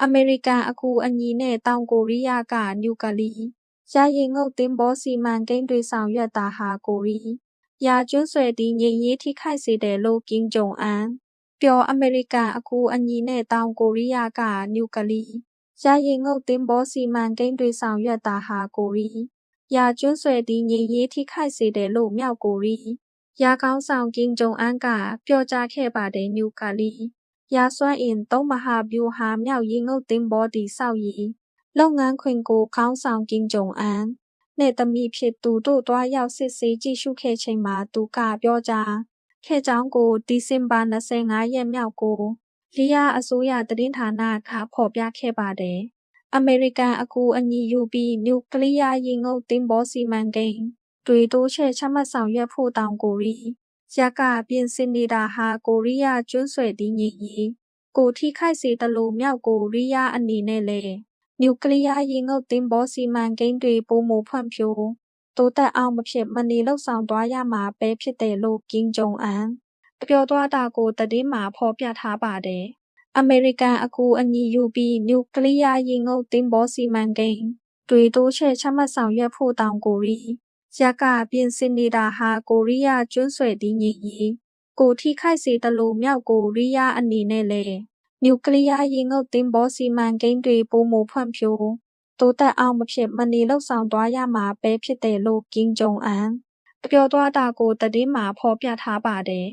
အမေရိကန်အကူအညီနဲ့တောင်ကိုရီးယားကနျူကလီယာယီငုတ်သင်္ဘောစီမံကိန်းတွေဆောင်ရွက်တာဟာကိုရီးယားကျွန်းဆွယ်တည်ငြိမ်ရေးထိခိုက်စေတယ်လို့ကင်ဂျုံအန်ပြောအမေရိကန်အကူအညီနဲ့တောင်ကိုရီးယားကနျူကလီယာယီငုတ်သင်္ဘောစီမံကိန်းတွေဆောင်ရွက်တာဟာကိုရီးယားကျွန်းဆွယ်တည်ငြိမ်ရေးထိခိုက်စေတယ်လို့မြောက်ကိုရီးယားခေါင်းဆောင်ကင်ဂျုံအန်ကပြောကြားခဲ့ပါတယ်နျူကလီယာစွမ်းအင်သုံးမဟာဗျူဟာမြောက်ရေငုတ်သင်္ဘောတည်ဆောက်ရေးလုပ်ငန်းခွင်ကိုခေါင်းဆောင်ကင်ဂျုံအန်နှင့်သမီးဖြစ်သူတို့တွားရောက်စစ်ဆေးကြည့်ရှုခဲ့ချိန်မှာသူကပြောကြားခဲ့ကြောင်းကိုဒီဇင်ဘာ25ရက်မြောက်ကိုရီးယားအစိုးရသတင်းဌာနကဖော်ပြခဲ့ပါတယ်။အမေရိကန်အကူအညီယူပြီးနျူကလီယားရေငုတ်သင်္ဘောစီမံကိန်းတွေတိုးချဲ့ချမှတ်ဆောင်ရွက်ဖို့တောင်ကိုရီးယားကပြင်ဆင်နေတာဟာကိုရီးယားကျွန်းဆွယ်တည်ငြိမ်ရေးကိုထိခိုက်စေသလိုမြောက်ကိုရီးယားအနေနဲ့လည်းနျူကလီယားရေငုတ်သင်္ဘောစီမံကိန်းတွေပိုမိုဖွံ့ဖြိုးတိုးတက်အောင်မဖြစ်မနေလှုပ်ဆောင်သွားရမှာပဲဖြစ်တယ်လို့ကင်ဂျုံအန်ပြောသွားတာကိုသတင်းမှာဖော်ပြထားပါတယ်။အမေရိကန်အကူအညီယူပြီးနျူကလီယားရေငုတ်သင်္ဘောစီမံကိန်းတွေတိုးချဲ့ချမှတ်ဆောင်ရွက်ဖို့တောင်ကိုရီးယားကပြင်ဆင်နေတာဟာကိုရီးယားကျွန်းဆွယ်တည်ငြိမ်ရေးကိုထိခိုက်စေသလိုမြောက်ကိုရီးယားအနေနဲ့လည်းနျူကလီယားရေငုတ်သင်္ဘောစီမံကိန်းတွေပိုမိုဖွံ့ဖြိုးတိုးတက်အောင်မဖြစ်မနေလှုပ်ဆောင်သွားရမှာပဲဖြစ်တယ်လို့ကင်ဂျုံအန်ပြောသွားတာကိုသတင်းမှာဖော်ပြထားပါတယ်